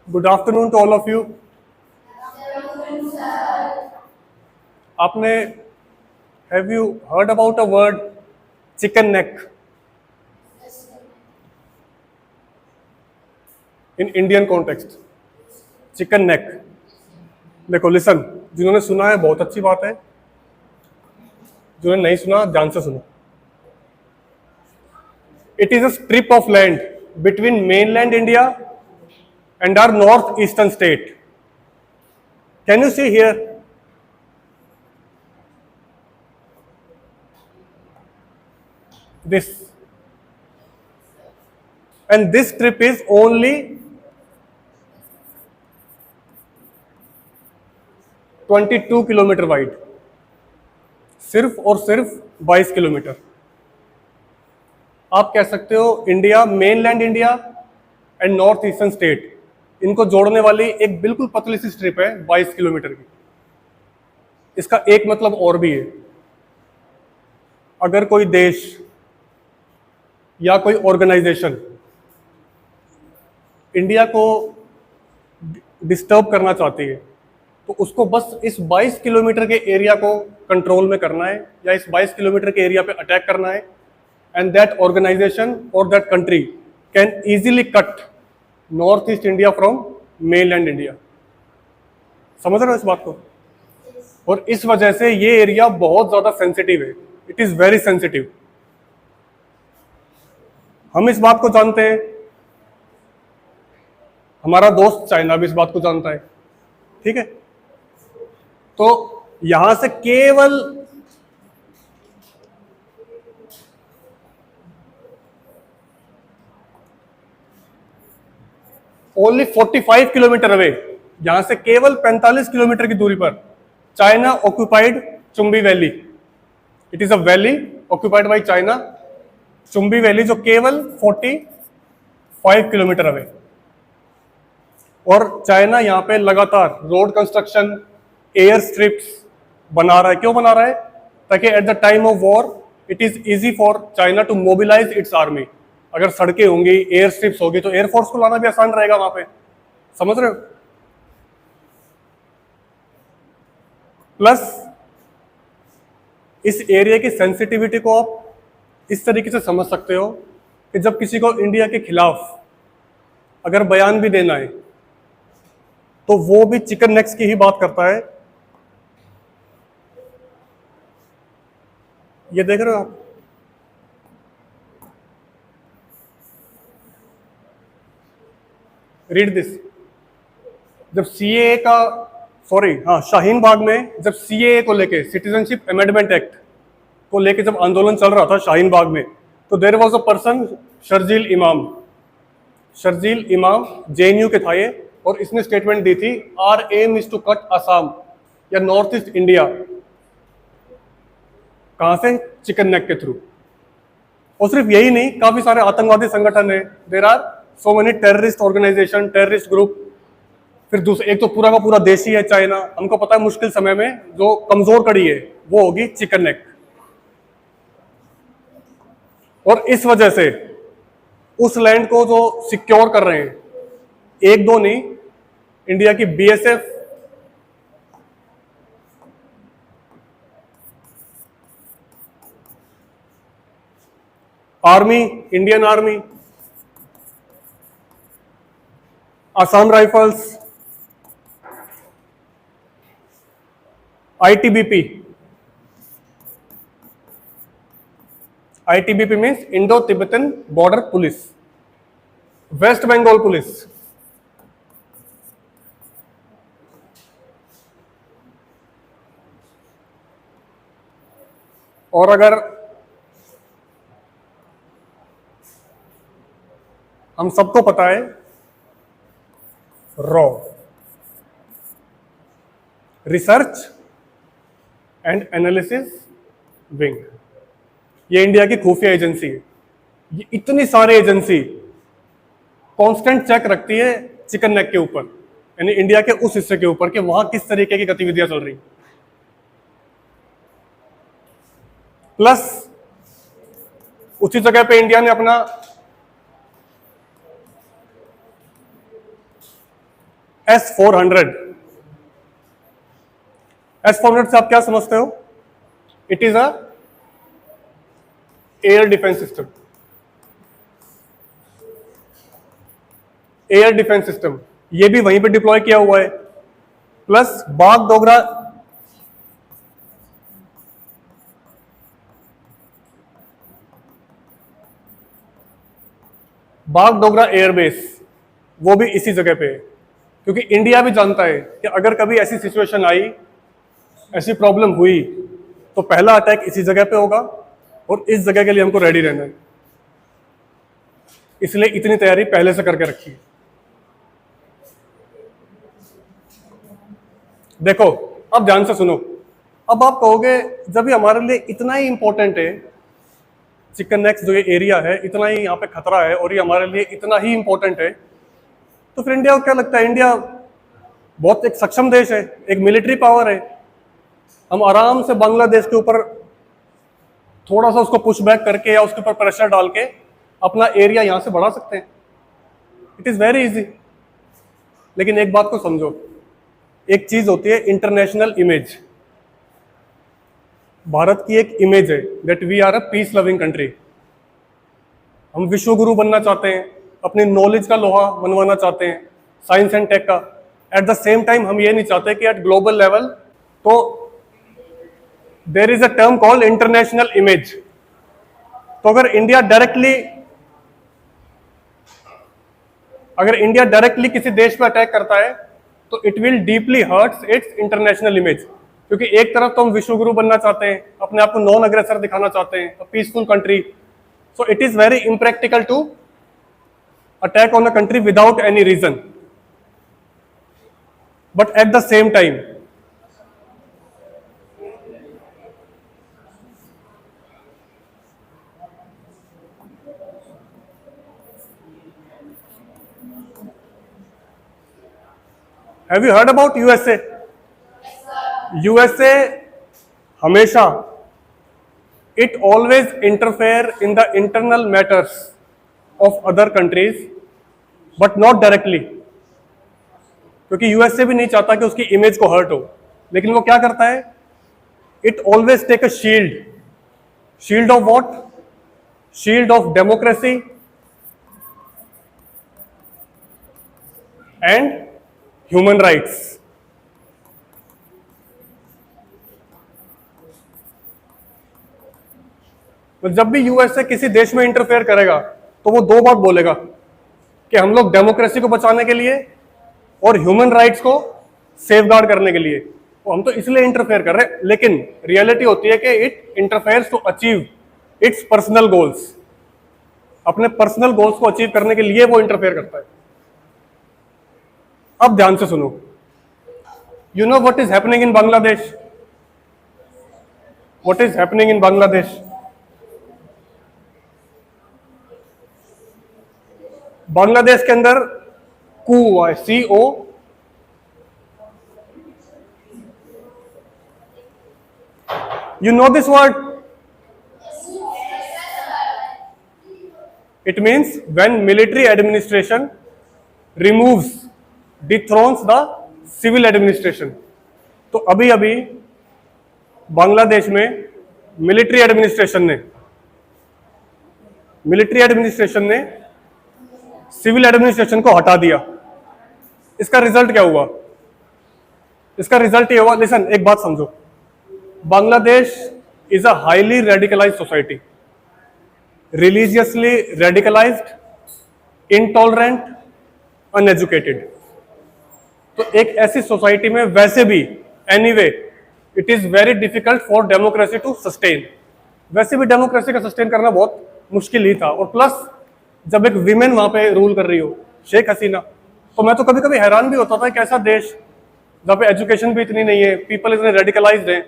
Good afternoon to all of you. आपने have you heard about a word chicken neck in Indian context? Chicken neck, देखो listen, जिन्होंने सुना है बहुत अच्छी बात है, जिन्होंने नहीं सुना ध्यान से सुनो। It is a strip of land between mainland India and our northeastern state. Can you see here? This. And this strip is only 22 kilometre wide, सिर्फ और सिर्फ 22 किलोमीटर। आप कह सकते हो India, mainland India and north eastern state, इनको जोड़ने वाली एक बिल्कुल पतली सी स्ट्रिप है 22 किलोमीटर की। इसका एक मतलब और भी है, अगर कोई देश या कोई ऑर्गेनाइजेशन इंडिया को डिस्टर्ब करना चाहती है तो उसको बस इस 22 किलोमीटर के एरिया को कंट्रोल में करना है या इस 22 किलोमीटर के एरिया पे अटैक करना है, एंड दैट ऑर्गेनाइजेशन और that country can easily cut north east India from mainland India. समझ रहे हो इस बात को? और इस वजह से ये एरिया बहुत ज्यादा सेंसिटिव है, इट इज वेरी सेंसिटिव। हम इस बात को जानते हैं, हमारा दोस्त चाइना भी इस बात को जानता है, ठीक है? तो यहां से केवल ओनली 45 किलोमीटर अवे, यहां से केवल 45 किलोमीटर की दूरी पर China occupied Chumbi valley. It is a valley occupied by China, Chumbi valley, जो केवल 45 किलोमीटर अवे। और चाइना यहां पे लगातार रोड कंस्ट्रक्शन, एयर स्ट्रिप्स बना रहा है। क्यों बना रहा है? ताकि at the time of war it is easy for China to mobilize its army. अगर सड़कें होंगी, एयर स्ट्रिप्स होगी, तो एयरफोर्स को लाना भी आसान रहेगा वहां पे। समझ रहे हो? प्लस इस एरिया की सेंसिटिविटी को आप इस तरीके से समझ सकते हो कि जब किसी को इंडिया के खिलाफ अगर बयान भी देना है तो वो भी चिकन नेक्स की ही बात करता है। ये देख रहे हो आप? Read this. जब सीएए का, सॉरी हाँ, शाहीन बाग में जब सीएए को लेके, सिटीजनशिप अमेंडमेंट एक्ट को लेके जब आंदोलन चल रहा था शाहीन बाग में, तो there was a person, Sharjeel Imam. Sharjeel इमाम जेएनयू के था ये, और इसने स्टेटमेंट दी थी, our aim is to cut Assam या नॉर्थ ईस्ट इंडिया। कहां से? चिकन नेक के थ्रू। और सिर्फ यही नहीं, काफी सारे आतंकवादी संगठन है, there are so many terrorist organization, terrorist group. फिर दूसरा, एक तो पूरा का पूरा देश ही है चाइना। हमको पता है मुश्किल समय में जो कमजोर कड़ी है वो होगी चिकन नेक। और इस वजह से उस लैंड को जो सिक्योर कर रहे हैं, एक दो नहीं, इंडिया की BSF, army, Indian army, Assam rifles, ITBP. ITBP means Indo Tibetan border police, West Bengal police, और अगर हम सबको पता है रॉ, रिसर्च एंड एनालिसिस विंग, ये इंडिया की खुफिया एजेंसी है। ये इतनी सारी एजेंसी कांस्टेंट चेक रखती है चिकन नेक के ऊपर, यानी इंडिया के उस हिस्से के ऊपर कि वहां किस तरीके की गतिविधियां चल रही। प्लस उसी जगह पे इंडिया ने अपना S-400। S-400 से आप क्या समझते हो? It is a air defence system. Air defence system ये भी वहीं पे डिप्लॉय किया हुआ है। प्लस बागडोगरा एयरबेस वो भी इसी जगह पे है, क्योंकि इंडिया भी जानता है कि अगर कभी ऐसी सिचुएशन आई, ऐसी प्रॉब्लम हुई, तो पहला अटैक इसी जगह पे होगा और इस जगह के लिए हमको रेडी रहना है। इसलिए इतनी तैयारी पहले से करके रखी है। देखो, अब ध्यान से सुनो। अब आप कहोगे जब ये हमारे लिए इतना ही इंपॉर्टेंट है, चिकन नेक्स जो ये एरिया है इतना ही यहाँ पे खतरा है और ये हमारे लिए इतना ही इंपॉर्टेंट है, तो फिर इंडिया को क्या लगता है? इंडिया बहुत एक सक्षम देश है, एक मिलिट्री पावर है, हम आराम से बांग्लादेश के ऊपर थोड़ा सा उसको पुश बैक करके या उसके ऊपर प्रेशर डाल के अपना एरिया यहां से बढ़ा सकते हैं। It is very easy. लेकिन एक बात को समझो, एक चीज होती है इंटरनेशनल इमेज। भारत की एक इमेज है that we are a peace loving country. हम विश्व गुरु बनना चाहते हैं, अपनी नॉलेज का लोहा मनवाना चाहते हैं, साइंस एंड टेक का। एट द सेम टाइम हम ये नहीं चाहते कि एट ग्लोबल लेवल, तो there is a term called international image. तो अगर इंडिया डायरेक्टली किसी देश पे अटैक करता है तो it will deeply hurts its international image. क्योंकि एक तरफ तो हम विश्व गुरु बनना चाहते हैं, अपने आप को नॉन अग्रेसर दिखाना चाहते हैं, peaceful country, so it is very impractical to attack on a country without any reason. But at the same time have you heard about USA? USA हमेशा it always interfere in the internal matters of other countries but not directly. क्योंकि USA भी नहीं चाहता कि उसकी image को hurt हो, लेकिन वो क्या करता है? It always take a shield of what? Shield of democracy and human rights. तो जब भी यूएसए किसी देश में इंटरफेयर करेगा तो वो दो बात बोलेगा कि हम लोग डेमोक्रेसी को बचाने के लिए और ह्यूमन राइट्स को सेफगार्ड करने के लिए, तो हम तो इसलिए इंटरफेयर कर रहे हैं। लेकिन रियलिटी होती है कि it interferes to achieve its personal goals. अपने पर्सनल गोल्स को अचीव करने के लिए वो इंटरफेयर करता है। अब ध्यान से सुनो। You know what is happening in Bangladesh? What is happening in Bangladesh? Bangladesh के अंदर कू हुआ है, CO। You know this word? It means when military administration removes, dethrones the civil administration. तो अभी अभी बांग्लादेश में मिलिट्री एडमिनिस्ट्रेशन ने सिविल एडमिनिस्ट्रेशन को हटा दिया। इसका रिजल्ट क्या हुआ? इसका रिजल्ट ये हुआ, लिसन, एक बात समझो। Bangladesh is a highly radicalised society, religiously radicalised, intolerant, uneducated. तो एक ऐसी सोसाइटी में वैसे भी anyway it is very difficult for democracy to sustain. वैसे भी डेमोक्रेसी का सस्टेन करना बहुत मुश्किल ही था, और प्लस जब एक विमेन वहां पे रूल कर रही हो, शेख हसीना, तो मैं तो कभी कभी हैरान भी होता था कि ऐसा देश जहाँ पे एजुकेशन भी इतनी नहीं है, पीपल इतने रेडिकलाइज्ड हैं,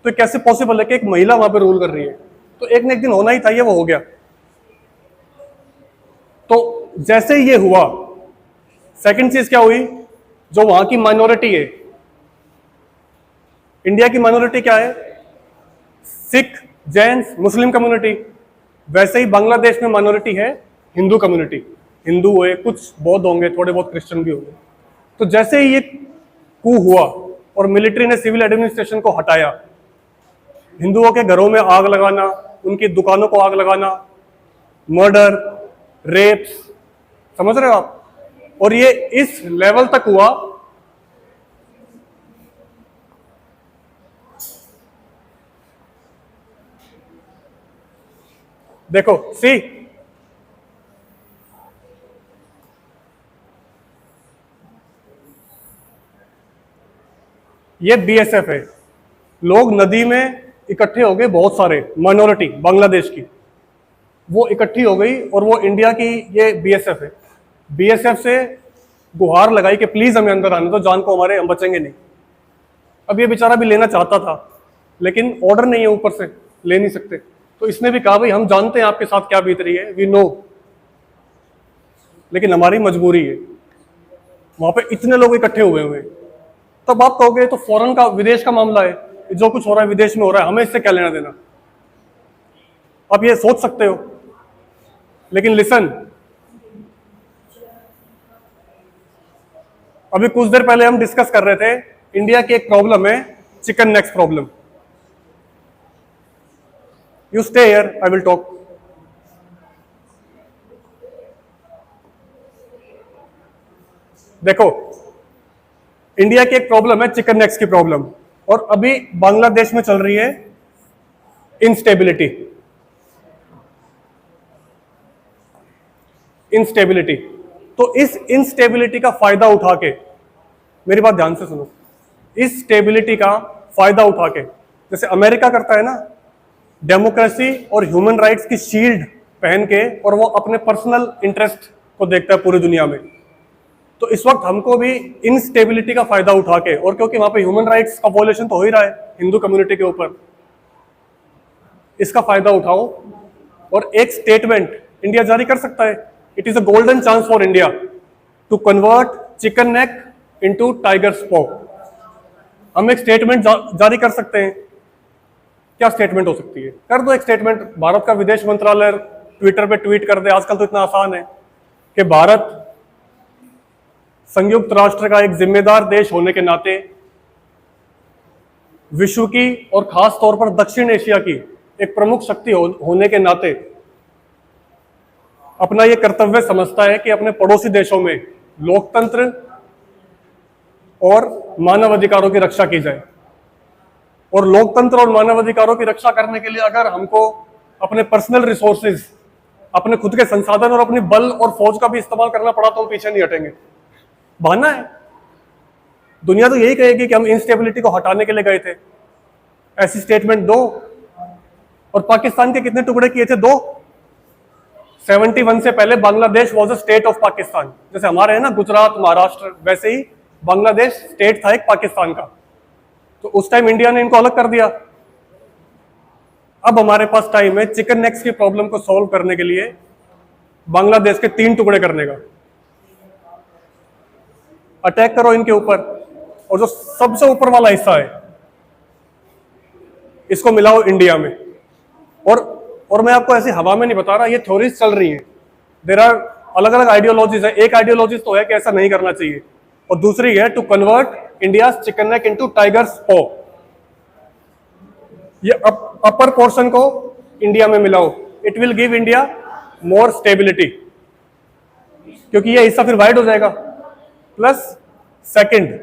तो कैसे पॉसिबल है कि एक महिला वहां पे रूल कर रही है? तो एक न एक दिन होना ही था, ये वो हो गया। तो जैसे ये हुआ, सेकंड चीज क्या हुई? जो वहां की माइनॉरिटी है, इंडिया की माइनॉरिटी क्या है? Sikh, Jain, Muslim community. वैसे ही बांग्लादेश में माइनॉरिटी है हिंदू कम्युनिटी। हिंदू हुए, कुछ बौद्ध होंगे, थोड़े बहुत क्रिश्चियन भी होंगे। तो जैसे ही ये कू हुआ और मिलिट्री ने सिविल एडमिनिस्ट्रेशन को हटाया, हिंदुओं के घरों में आग लगाना, उनकी दुकानों को आग लगाना, मर्डर, रेप्स, समझ रहे हो आप? और ये इस लेवल तक हुआ देखो सी, ये बीएसएफ है। लोग नदी में इकट्ठे हो गए, बहुत सारे माइनॉरिटी बांग्लादेश की, वो इकट्ठी हो गई और वो इंडिया की ये बीएसएफ है। बीएसएफ से गुहार लगाई कि प्लीज हमें अंदर आने दो, जान को हमारे, हम बचेंगे नहीं। अब ये बेचारा भी लेना चाहता था लेकिन ऑर्डर नहीं है ऊपर से, ले नहीं सकते। तो इसने भी कहा भाई हम जानते हैं आपके साथ क्या बीत रही है, वी नो, लेकिन हमारी मजबूरी है। वहां पे इतने लोग इकट्ठे हुए हुए, तब आप कहोगे तो फॉरेन का, विदेश का मामला है, जो कुछ हो रहा है विदेश में हो रहा है, हमें इससे क्या लेना देना, आप ये सोच सकते हो। लेकिन लिसन, अभी कुछ देर पहले हम डिस्कस कर रहे थे, इंडिया की एक प्रॉब्लम है chicken next problem. You stay here, I will talk. देखो, इंडिया की एक प्रॉब्लम है चिकन नेक्स की प्रॉब्लम, और अभी बांग्लादेश में चल रही है इंस्टेबिलिटी। इंस्टेबिलिटी, तो इस इंस्टेबिलिटी का फायदा उठा के, मेरी बात ध्यान से सुनो, इस स्टेबिलिटी का फायदा उठा के, जैसे अमेरिका करता है ना, डेमोक्रेसी और ह्यूमन राइट्स की शील्ड पहन के, और वो अपने पर्सनल इंटरेस्ट को देखता है पूरी दुनिया में। तो इस वक्त हमको भी इनस्टेबिलिटी का फायदा उठा के, और क्योंकि वहां पे ह्यूमन राइट्स का वॉयलेशन तो हो ही रहा है हिंदू कम्युनिटी के ऊपर, इसका फायदा उठाओ और एक स्टेटमेंट इंडिया जारी कर सकता है। It is a golden chance for India to convert chicken neck into tiger's paw. हम एक स्टेटमेंट जारी कर सकते हैं। क्या स्टेटमेंट हो सकती है? कर दो एक स्टेटमेंट, भारत का विदेश मंत्रालय ट्विटर पे ट्वीट कर दे, आजकल तो इतना आसान है कि भारत संयुक्त राष्ट्र का एक जिम्मेदार देश होने के नाते, विश्व की और खास तौर पर दक्षिण एशिया की एक प्रमुख शक्ति होने के नाते अपना यह कर्तव्य समझता है कि अपने पड़ोसी देशों में लोकतंत्र और मानव अधिकारों की रक्षा की जाए। और लोकतंत्र और मानव अधिकारों की रक्षा करने के लिए अगर हमको अपने पर्सनल रिसोर्सेज, अपने खुद के संसाधन और अपनी बल और फौज का भी इस्तेमाल करना पड़ा तो हम पीछे नहीं हटेंगे। बहाना है। दुनिया तो यही कहेगी कि हम इंस्टेबिलिटी को हटाने के लिए गए थे, ऐसी स्टेटमेंट दो। और पाकिस्तान के कितने टुकड़े किए थे? 2। 71 से पहले Bangladesh was a state of Pakistan. जैसे हमारे है ना गुजरात, महाराष्ट्र, वैसे ही बांग्लादेश स्टेट था एक पाकिस्तान का। तो उस टाइम इंडिया ने इनको अलग कर दिया। अब हमारे पास टाइम है चिकन नेक्स की प्रॉब्लम को सॉल्व करने के लिए बांग्लादेश के 3 टुकड़े करने का। अटैक करो इनके ऊपर, और जो सबसे ऊपर वाला हिस्सा है इसको मिलाओ इंडिया में। और मैं आपको ऐसी हवा में नहीं बता रहा, ये थ्योरीज चल रही हैं। देयर आर अलग अलग आइडियोलॉजीज है। एक आइडियोलॉजीज तो है कि ऐसा नहीं करना चाहिए, और दूसरी है to convert India chicken neck into tiger's paw. ये अपर पोर्शन को इंडिया में मिलाओ, it will give India more stability, क्योंकि ये हिस्सा फिर वाइड हो जाएगा। प्लस सेकंड,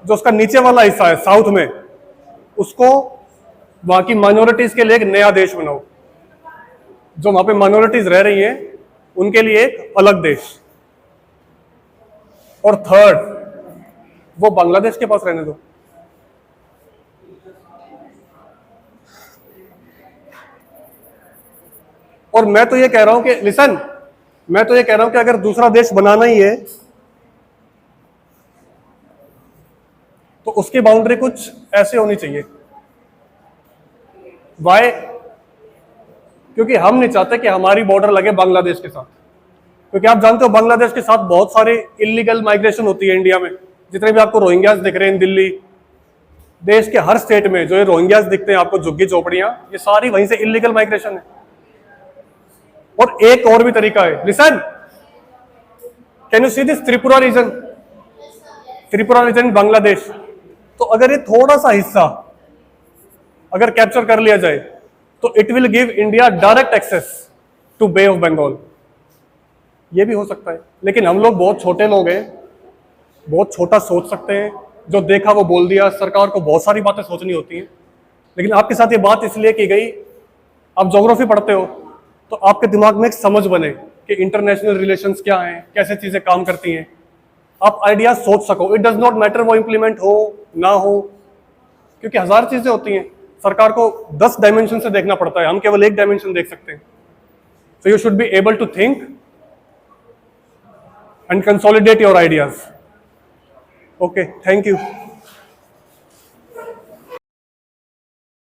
जो उसका नीचे वाला हिस्सा है साउथ में, उसको वहां की माइनॉरिटीज के लिए एक नया देश बनाओ। जो वहां पे माइनॉरिटीज रह रही हैं उनके लिए एक अलग देश। और थर्ड, वो बांग्लादेश के पास रहने दो। और मैं तो ये कह रहा हूं कि लिसन, मैं तो ये कह रहा हूं कि अगर दूसरा देश बनाना ही है तो उसकी बाउंड्री कुछ ऐसे होनी चाहिए। वाई? क्योंकि हम नहीं चाहते कि हमारी बॉर्डर लगे बांग्लादेश के साथ। क्योंकि आप जानते हो बांग्लादेश के साथ बहुत सारी इलीगल माइग्रेशन होती है इंडिया में। जितने भी आपको रोहिंग्यास दिख रहे हैं दिल्ली, देश के हर स्टेट में जो ये रोहिंग्यास दिखते हैं आपको, झुग्गी झोपड़ियां, ये सारी वहीं से इलीगल माइग्रेशन है। और एक और भी तरीका है, listen, can you see this Tripura region? Tripura region Bangladesh. तो अगर ये थोड़ा सा हिस्सा अगर कैप्चर कर लिया जाए तो it will give India direct access to bay of Bengal. ये भी हो सकता है, लेकिन हम लोग बहुत छोटे लोग हैं, बहुत छोटा सोच सकते हैं, जो देखा वो बोल दिया। सरकार को बहुत सारी बातें सोचनी होती हैं। लेकिन आपके साथ ये बात इसलिए की गई, आप ज्योग्राफी पढ़ते हो तो आपके दिमाग में एक समझ बने कि इंटरनेशनल रिलेशंस क्या हैं, कैसे चीजें काम करती हैं, आप आइडिया सोच सको। इट डज नॉट मैटर वो इंप्लीमेंट हो ना हो, क्योंकि हजार चीजें होती हैं। सरकार को 10 डायमेंशन से देखना पड़ता है, हम केवल एक डायमेंशन देख सकते हैं। So you should be able to think and consolidate your ideas. Okay, thank you.